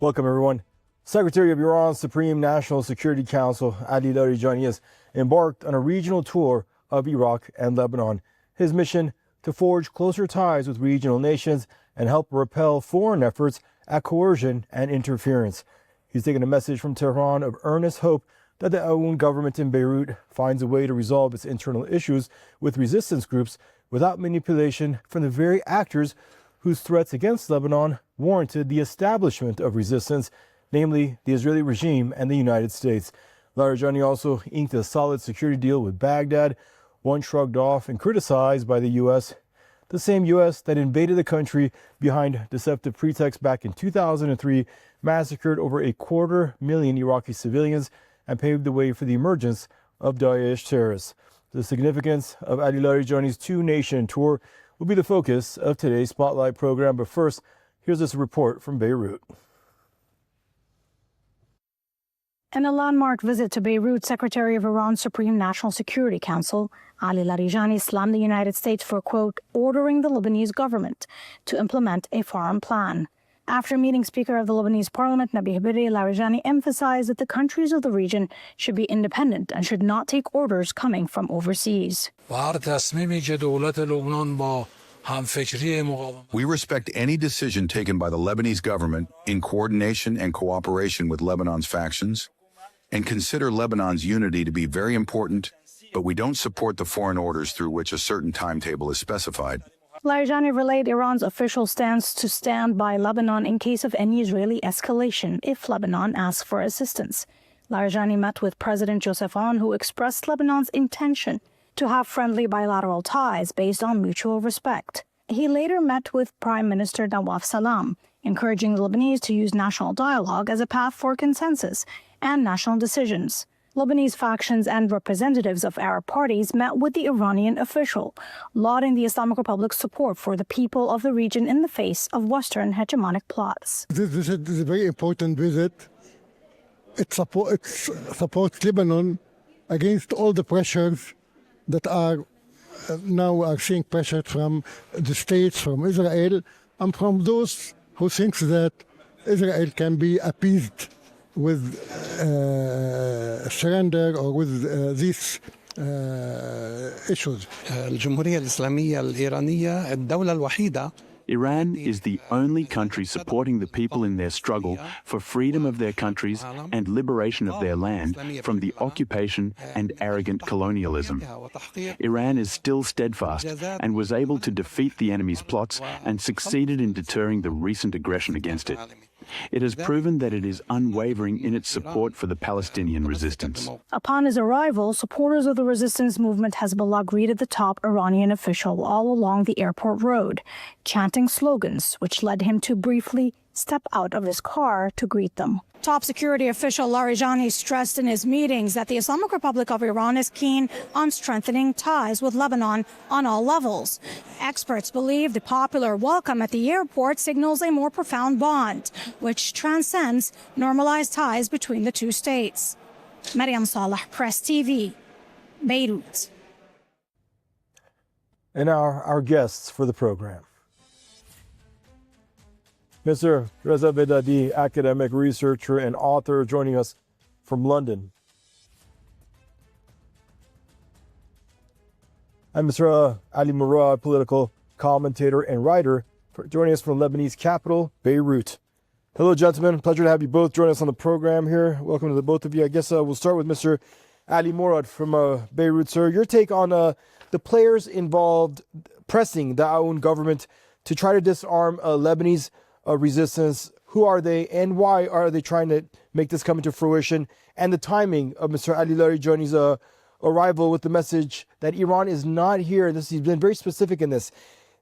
Welcome, everyone. Secretary of Iran's Supreme National Security Council, Ali Larijani, has embarked on a regional tour of Iraq and Lebanon. His mission to forge closer ties with regional nations and help repel foreign efforts at coercion and interference. He's taken a message from Tehran of earnest hope that the Aoun government in Beirut finds a way to resolve its internal issues with resistance groups without manipulation from the very actors whose threats against Lebanon warranted the establishment of resistance, namely the Israeli regime and the United States. Larijani also inked a solid security deal with Baghdad, one shrugged off and criticized by the U.S., the same U.S. that invaded the country behind deceptive pretexts back in 2003, massacred over 250,000 Iraqi civilians, and paved the way for the emergence of Daesh terrorists. The significance of Ali Larijani's two-nation tour will be the focus of today's Spotlight program. But first, here's this report from Beirut. In a landmark visit to Beirut, Secretary of Iran's Supreme National Security Council, Ali Larijani slammed the United States for, quote, ordering the Lebanese government to implement a foreign plan. After meeting Speaker of the Lebanese Parliament, Nabih Berri, Larijani emphasized that the countries of the region should be independent and should not take orders coming from overseas. We respect any decision taken by the Lebanese government in coordination and cooperation with Lebanon's factions, and consider Lebanon's unity to be very important, but we don't support the foreign orders through which a certain timetable is specified. Larijani relayed Iran's official stance to stand by Lebanon in case of any Israeli escalation if Lebanon asks for assistance. Larijani met with President Joseph Aoun, who expressed Lebanon's intention to have friendly bilateral ties based on mutual respect. He later met with Prime Minister Nawaf Salam, encouraging the Lebanese to use national dialogue as a path for consensus and national decisions. Lebanese factions and representatives of Arab parties met with the Iranian official, lauding the Islamic Republic's support for the people of the region in the face of Western hegemonic plots. This visit is a very important visit. It supports Lebanon against all the pressures that are seeing pressure from the states, from Israel, and from those who think that Israel can be appeased with surrender or with these issues. Iran is the only country supporting the people in their struggle for freedom of their countries and liberation of their land from the occupation and arrogant colonialism. Iran is still steadfast and was able to defeat the enemy's plots and succeeded in deterring the recent aggression against it. It has proven that it is unwavering in its support for the Palestinian resistance. Upon his arrival, supporters of the resistance movement Hezbollah greeted the top Iranian official all along the airport road, chanting slogans, which led him to briefly step out of his car to greet them. Top security official Larijani stressed in his meetings that the Islamic Republic of Iran is keen on strengthening ties with Lebanon on all levels. Experts believe the popular welcome at the airport signals a more profound bond, which transcends normalized ties between the two states. Mariam Saleh, Press TV, Beirut. And our guests for the program. Mr. Reza Vedadi, academic researcher and author, joining us from London. And Mr. Ali Murad, political commentator and writer, joining us from Lebanese capital, Beirut. Hello, gentlemen. Pleasure to have you both join us on the program here. Welcome to the both of you. I guess we'll start with Mr. Ali Murad from Beirut, sir. Your take on the players involved pressing the Aoun government to try to disarm Lebanese resistance. Who are they and why are they trying to make this come into fruition? And the timing of Mr. Ali Larijani's arrival with the message that Iran is not here, he's been very specific in this,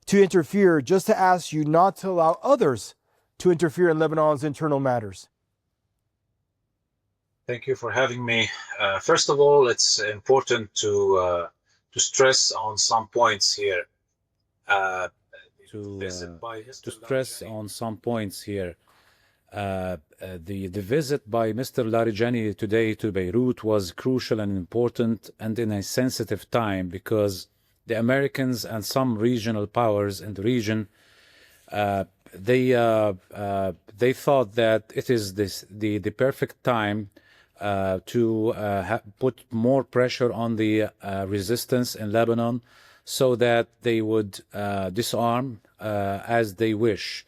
to interfere, just to ask you not to allow others to interfere in Lebanon's internal matters. Thank you for having me. First of all, it's important to stress on some points here. To stress on some points here. The visit by Mr. Larijani today to Beirut was crucial and important and in a sensitive time because the Americans and some regional powers in the region they thought that it is the perfect time to put more pressure on the resistance in Lebanon so that they would disarm as they wish.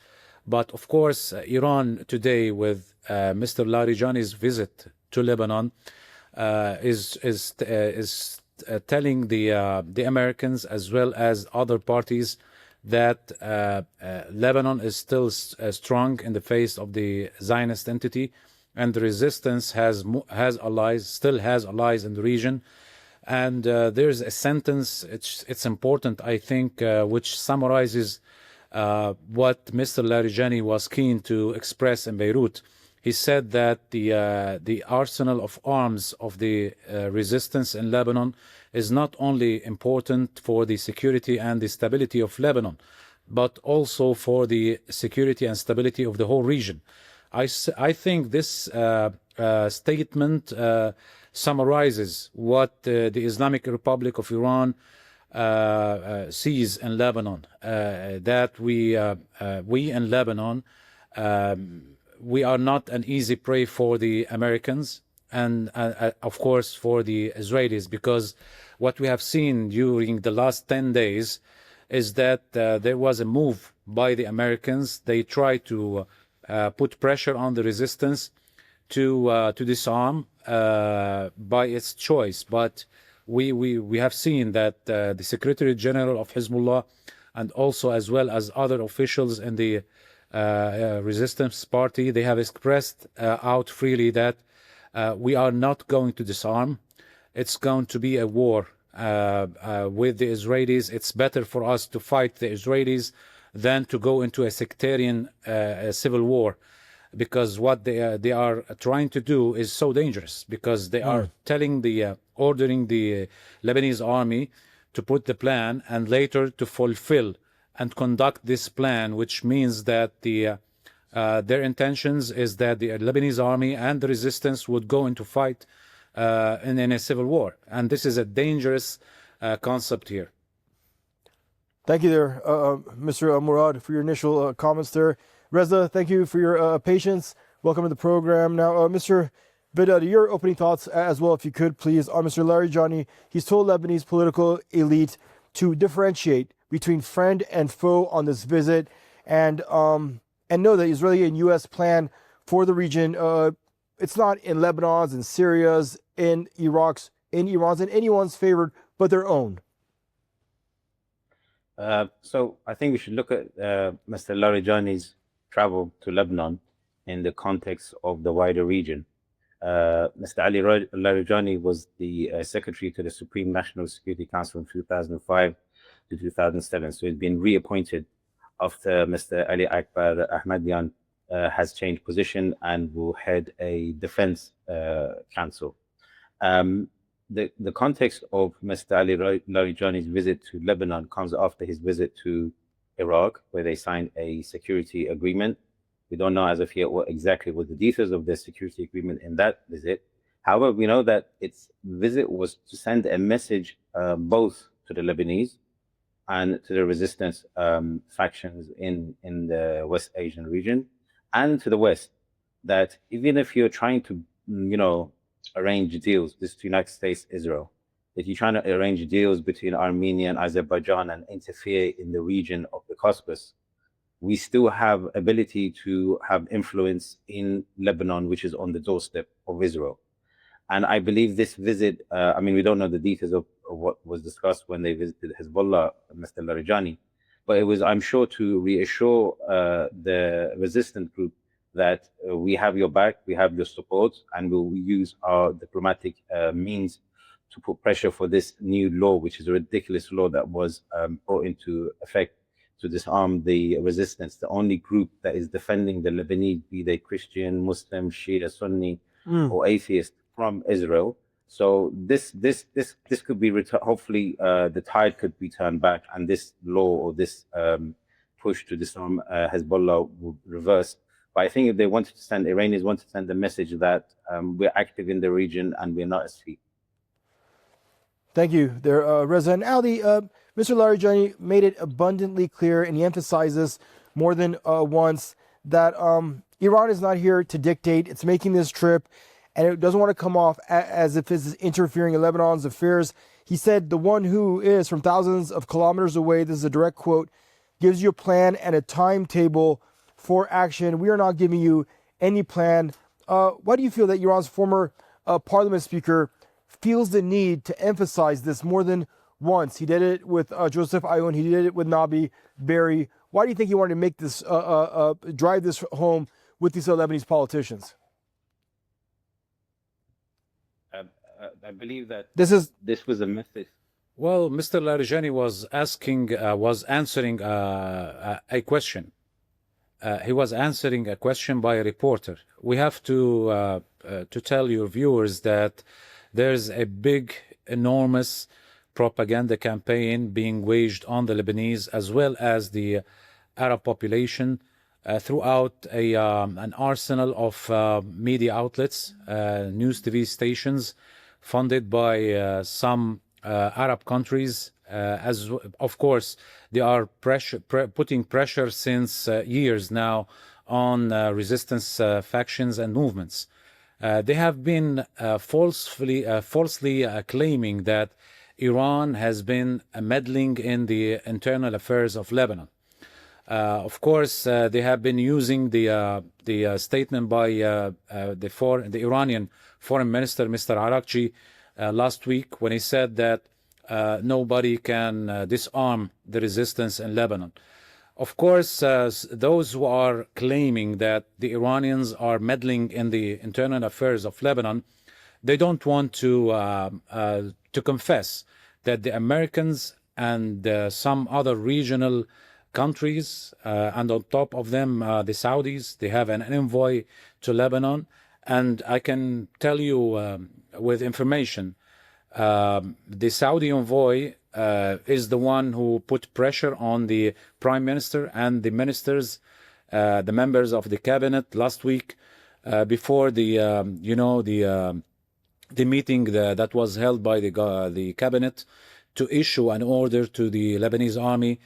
But of course, Iran today, with Mr. Larijani's visit to Lebanon, is telling the Americans as well as other parties that Lebanon is still strong in the face of the Zionist entity, and the resistance has allies, still has allies in the region. And there's a sentence, it's important, I think, which summarizes what Mr. Larijani was keen to express in Beirut. He said that the arsenal of arms of the resistance in Lebanon is not only important for the security and the stability of Lebanon, but also for the security and stability of the whole region. I think this statement summarizes what the Islamic Republic of Iran sees in Lebanon, that we in Lebanon, we are not an easy prey for the Americans and of course for the Israelis, because what we have seen during the last 10 days is that there was a move by the Americans. They tried to put pressure on the resistance to disarm by its choice, but we have seen that the Secretary General of Hezbollah and also as well as other officials in the resistance party, they have expressed out freely that we are not going to disarm. It's going to be a war with the Israelis. It's better for us to fight the Israelis than to go into a sectarian civil war, because what they are trying to do is so dangerous, because they are telling ordering the Lebanese army to put the plan and later to fulfill and conduct this plan, which means that their intentions is that the Lebanese army and the resistance would go into fight in a civil war. And this is a dangerous concept here. Thank you there, Mr. Murad, for your initial comments there. Reza, thank you for your patience. Welcome to the program. Now, Mr. Bidad, your opening thoughts as well, if you could, please, on Mr. Larijani. He's told Lebanese political elite to differentiate between friend and foe on this visit, and know that Israeli and U.S. plan for the region, it's not in Lebanon's and Syria's, in Iraq's, in Iran's, and anyone's favored but their own. So I think we should look at Mr. Larijani's travel to Lebanon in the context of the wider region. Mr. Ali Larijani was the Secretary to the Supreme National Security Council from 2005 to 2007. So he's been reappointed after Mr. Ali Akbar Ahmadian has changed position and will head a defense council. The context of Mr. Ali Larijani's visit to Lebanon comes after his visit to Iraq, where they signed a security agreement. We don't know as of yet what exactly were the details of the security agreement in that visit. However, we know that its visit was to send a message both to the Lebanese and to the resistance factions in the West Asian region and to the West, that even if you're trying to, arrange deals, this to United States, Israel, that you're trying to arrange deals between Armenia and Azerbaijan and interfere in the region of the Caucasus, we still have ability to have influence in Lebanon, which is on the doorstep of Israel. And I believe this visit, we don't know the details of what was discussed when they visited Hezbollah, Mr. Larijani, but it was, I'm sure, to reassure the resistant group that we have your back, we have your support, and we'll use our diplomatic means to put pressure for this new law, which is a ridiculous law that was brought into effect to disarm the resistance, the only group that is defending the Lebanese, be they Christian, Muslim, Shia, Sunni, or atheist, from Israel. So this could be, hopefully the tide could be turned back, and this law or this push to disarm Hezbollah will reverse. But I think if they wanted to send, Iranians wanted to send the message that we're active in the region and we're not asleep. Thank you there, Reza. And Ali, Mr. Larijani made it abundantly clear, and he emphasizes more than once that Iran is not here to dictate. It's making this trip, and it doesn't want to come off as if it's interfering in Lebanon's affairs. He said, the one who is from thousands of kilometers away, this is a direct quote, gives you a plan and a timetable for action. We are not giving you any plan. Why do you feel that Iran's former parliament speaker feels the need to emphasize this more than once? He did it with Joseph Ayoun. He did it with Nabi Berri. Why do you think he wanted to make this, drive this home with these Lebanese politicians? I believe that this was a message. Well, Mr. Larijani was answering a question. He was answering a question by a reporter. We have to tell your viewers that there's a big, enormous propaganda campaign being waged on the Lebanese as well as the Arab population throughout an arsenal of media outlets, news TV stations funded by some Arab countries. As of course, they are putting pressure since years now on resistance factions and movements. They have been falsely claiming that Iran has been meddling in the internal affairs of Lebanon. Of course, they have been using the statement by the Iranian Foreign Minister, Mr. Arakchi, last week when he said that nobody can disarm the resistance in Lebanon. Of course, those who are claiming that the Iranians are meddling in the internal affairs of Lebanon, they don't want to confess that the Americans and some other regional countries, and on top of them the Saudis, they have an envoy to Lebanon. And I can tell you with information, the Saudi envoy is the one who put pressure on the prime minister and the ministers, the members of the cabinet last week before the meeting that was held by the cabinet to issue an order to the Lebanese army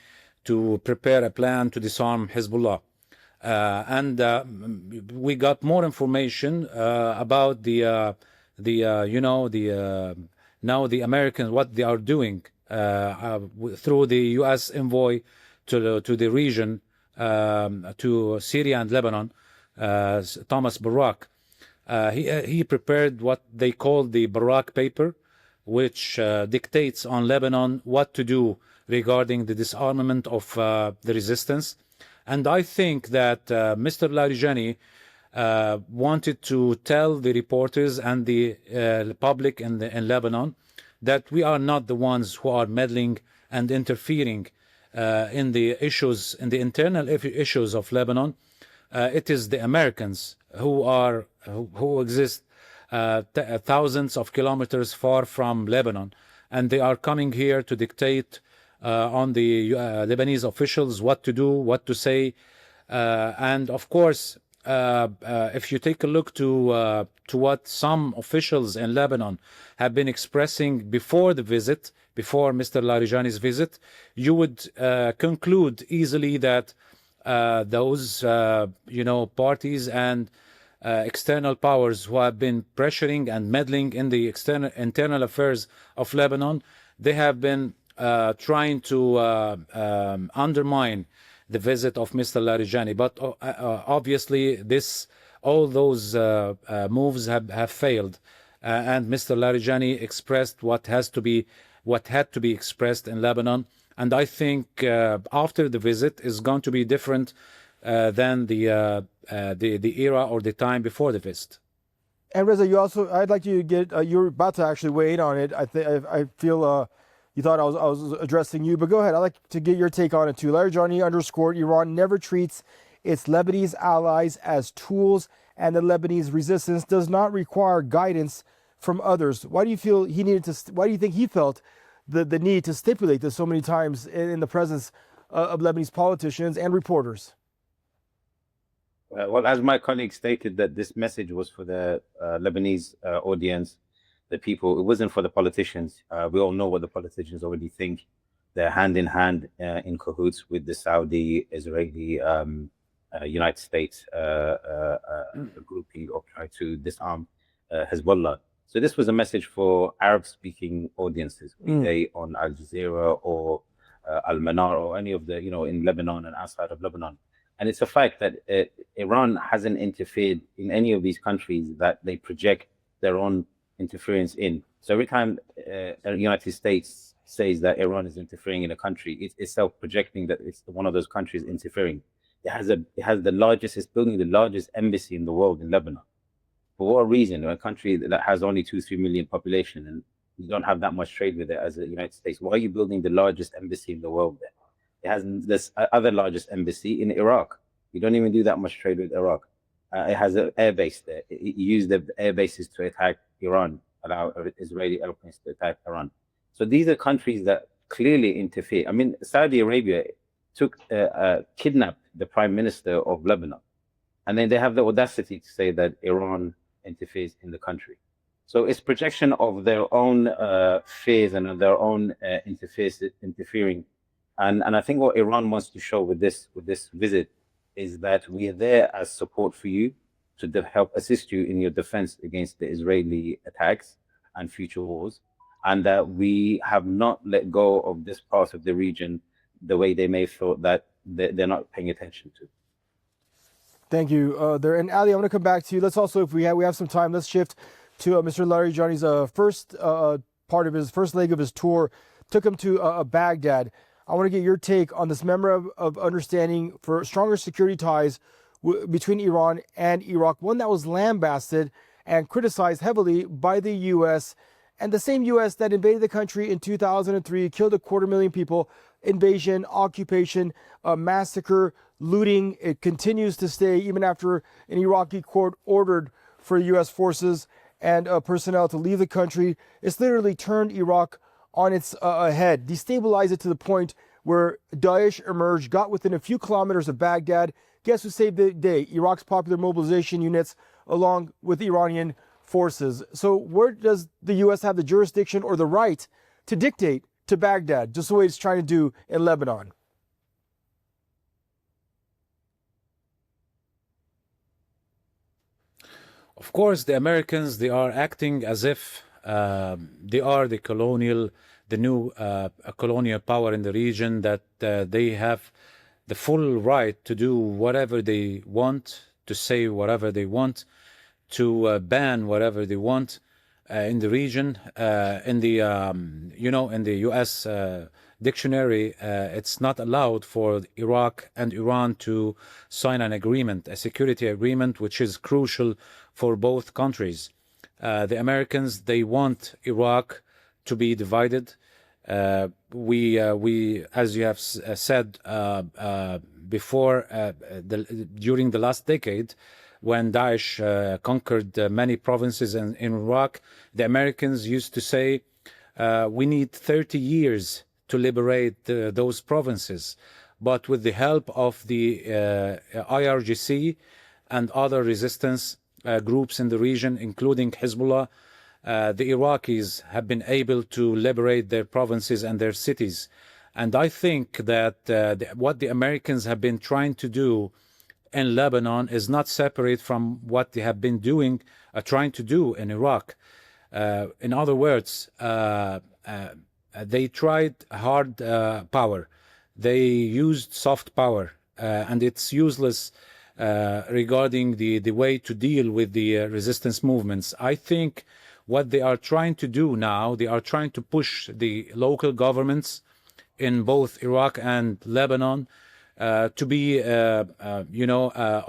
to prepare a plan to disarm Hezbollah. And we got more information about now the Americans, what they are doing through the U.S. envoy to the region, to Syria and Lebanon, Thomas Barak. He prepared what they call the Barak Paper, which dictates on Lebanon what to do regarding the disarmament of the resistance. And I think that Mr. Larijani wanted to tell the reporters and the public in Lebanon that we are not the ones who are meddling and interfering in the issues, in the internal issues of Lebanon. It is the Americans who exist thousands of kilometers far from Lebanon, and they are coming here to dictate on the Lebanese officials what to do, what to say, and of course, if you take a look to what some officials in Lebanon have been expressing before the visit, before Mr. Larijani's visit, you would conclude easily that those parties and external powers who have been pressuring and meddling in the internal affairs of Lebanon, they have been trying to undermine the visit of Mr. Larijani. But obviously, all those moves have failed, and Mr. Larijani expressed what had to be expressed in Lebanon. And I think after the visit is going to be different than the era or the time before the visit. And Reza, I'd like you to get. You're about to actually weigh in on it. I feel. You thought I was addressing you, but go ahead. I'd like to get your take on it too. Larijani underscored Iran never treats its Lebanese allies as tools, and the Lebanese resistance does not require guidance from others. Why do you feel he needed to? Why do you think he felt the need to stipulate this so many times in the presence of Lebanese politicians and reporters? Well, as my colleague stated, that this message was for the Lebanese audience, the people. It wasn't for the politicians. We all know what the politicians already think they're hand in hand in cahoots with the Saudi, Israeli, United States grouping of trying to disarm Hezbollah. So this was a message for Arab-speaking audiences, be they on Al Jazeera or Al Manar or any of the, in Lebanon and outside of Lebanon. And it's a fact that Iran hasn't interfered in any of these countries that they project their own interference in. So every time the United States says that Iran is interfering in a country, it's self-projecting that it's one of those countries interfering. It's building the largest embassy in the world in Lebanon. For what reason? A country that has only 2-3 million population and you don't have that much trade with it as the United States. Why are you building the largest embassy in the world there? It has this other largest embassy in Iraq. You don't even do that much trade with Iraq. It has an air base there. It used the air bases to attack Iran, allow Israeli airplanes to attack Iran. So these are countries that clearly interfere. I mean, Saudi Arabia kidnapped the prime minister of Lebanon. And then they have the audacity to say that Iran interferes in the country. So it's projection of their own fears and their own interfering. And I think what Iran wants to show with this visit is that we are there as support for you to help assist you in your defense against the Israeli attacks and future wars, and that we have not let go of this part of the region the way they may feel that they're not paying attention to. Thank you there. And Ali, I'm going to come back to you. Let's also, if we have some time, let's shift to Mr. Larijani's first part of his first leg of his tour. Took him to Baghdad. I want to get your take on this memorandum of understanding for stronger security ties between Iran and Iraq, one that was lambasted and criticized heavily by the U.S. and the same U.S. that invaded the country in 2003, killed 250,000 people. Invasion, occupation, massacre, looting. It continues to stay even after an Iraqi court ordered for U.S. forces and personnel to leave the country. It's literally turned Iraq on its head, destabilized it to the point where Daesh emerged, got within a few kilometers of Baghdad. Guess who saved the day? Iraq's popular mobilization units along with Iranian forces. So where does the U.S. have the jurisdiction or the right to dictate to Baghdad, just the way it's trying to do in Lebanon? Of course, the Americans, they are acting as if they are the new colonial power in the region, that they have the full right to do whatever they want, to say whatever they want, to ban whatever they want in the region. In the U.S. dictionary, it's not allowed for Iraq and Iran to sign an agreement, a security agreement, which is crucial for both countries. The Americans, they want Iraq to be divided. We, as you have said before, during the last decade, when Daesh conquered many provinces in Iraq, the Americans used to say, we need 30 years to liberate those provinces. But with the help of the IRGC and other resistance groups in the region, including Hezbollah, the Iraqis have been able to liberate their provinces and their cities. And I think that what the Americans have been trying to do in Lebanon is not separate from what they have been trying to do in Iraq. In other words, they tried hard power. They used soft power, and it's useless regarding the way to deal with the resistance movements. I think what they are trying to do now, they are trying to push the local governments in both Iraq and Lebanon to be,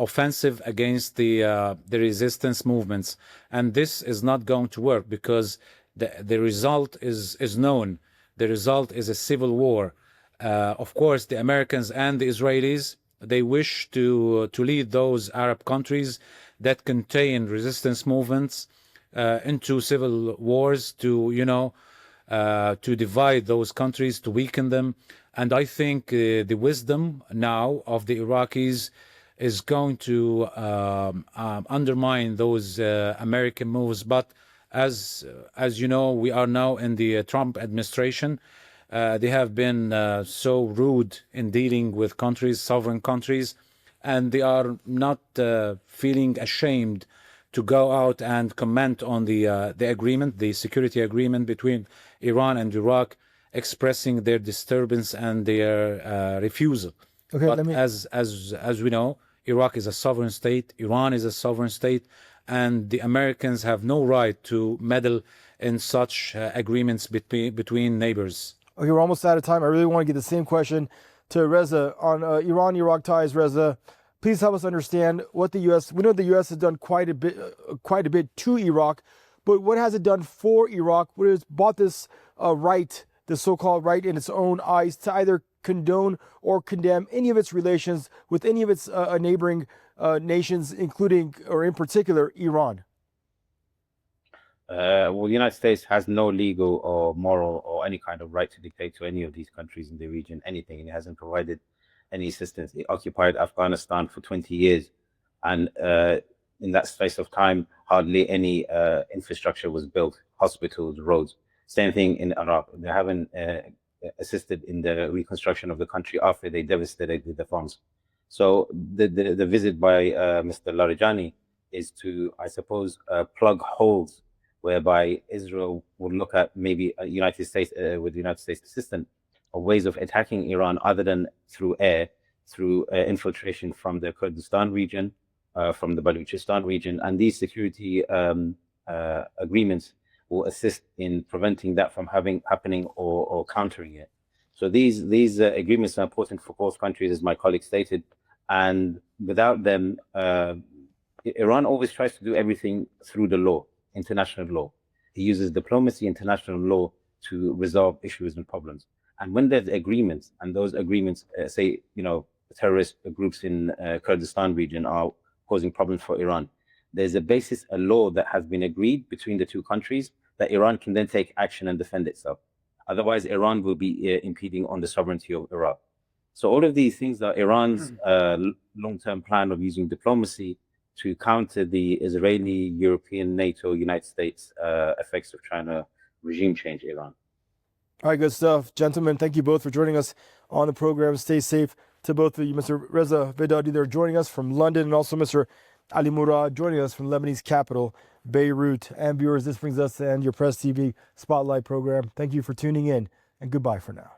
offensive against the resistance movements. And this is not going to work because the result is known. The result is a civil war. Of course, the Americans and the Israelis, they wish to lead those Arab countries that contain resistance movements into civil wars, to divide those countries, to weaken them. And I think the wisdom now of the Iraqis is going to undermine those American moves. But as you know, we are now in the Trump administration, They have been so rude in dealing with countries, sovereign countries, and they are not feeling ashamed to go out and comment on the agreement, the security agreement between Iran and Iraq, expressing their disturbance and their refusal. Okay, but as we know, Iraq is a sovereign state, Iran is a sovereign state, and the Americans have no right to meddle in such agreements between neighbors. Okay, we're almost out of time. I really want to get the same question to Reza on Iran-Iraq ties. Reza, please help us understand what the U.S. We know the U.S. has done quite a bit to Iraq, but what has it done for Iraq? What has bought this right, the so-called right in its own eyes, to either condone or condemn any of its relations with any of its neighboring nations, including or in particular Iran? Well, the United States has no legal or moral or any kind of right to dictate to any of these countries in the region anything. It hasn't provided any assistance. It occupied Afghanistan for 20 years, and in that space of time, hardly any infrastructure was built, hospitals, roads. Same thing in Iraq. They haven't assisted in the reconstruction of the country after they devastated the farms. So the visit by Mr. Larijani is to, I suppose, plug holes whereby Israel would look at maybe United States with the United States assistance of ways of attacking Iran other than through air, through infiltration from the Kurdistan region, from the Baluchistan region, and these security agreements will assist in preventing that from happening or countering it. So these agreements are important for both countries, as my colleague stated, and without them, Iran always tries to do everything through the law, international law. He uses diplomacy, international law to resolve issues and problems. And when there's agreements, and those agreements say, terrorist groups in Kurdistan region are causing problems for Iran, there's a law that has been agreed between the two countries that Iran can then take action and defend itself. Otherwise, Iran will be impeding on the sovereignty of Iraq. So all of these things are Iran's long-term plan of using diplomacy to counter the Israeli, European, NATO, United States effects of trying to regime change Iran. All right, good stuff. Gentlemen, thank you both for joining us on the program. Stay safe to both of you. Mr. Reza Vedadi there joining us from London, and also Mr. Ali Murad joining us from Lebanese capital, Beirut. And viewers, this brings us to the end of your Press TV Spotlight program. Thank you for tuning in, and goodbye for now.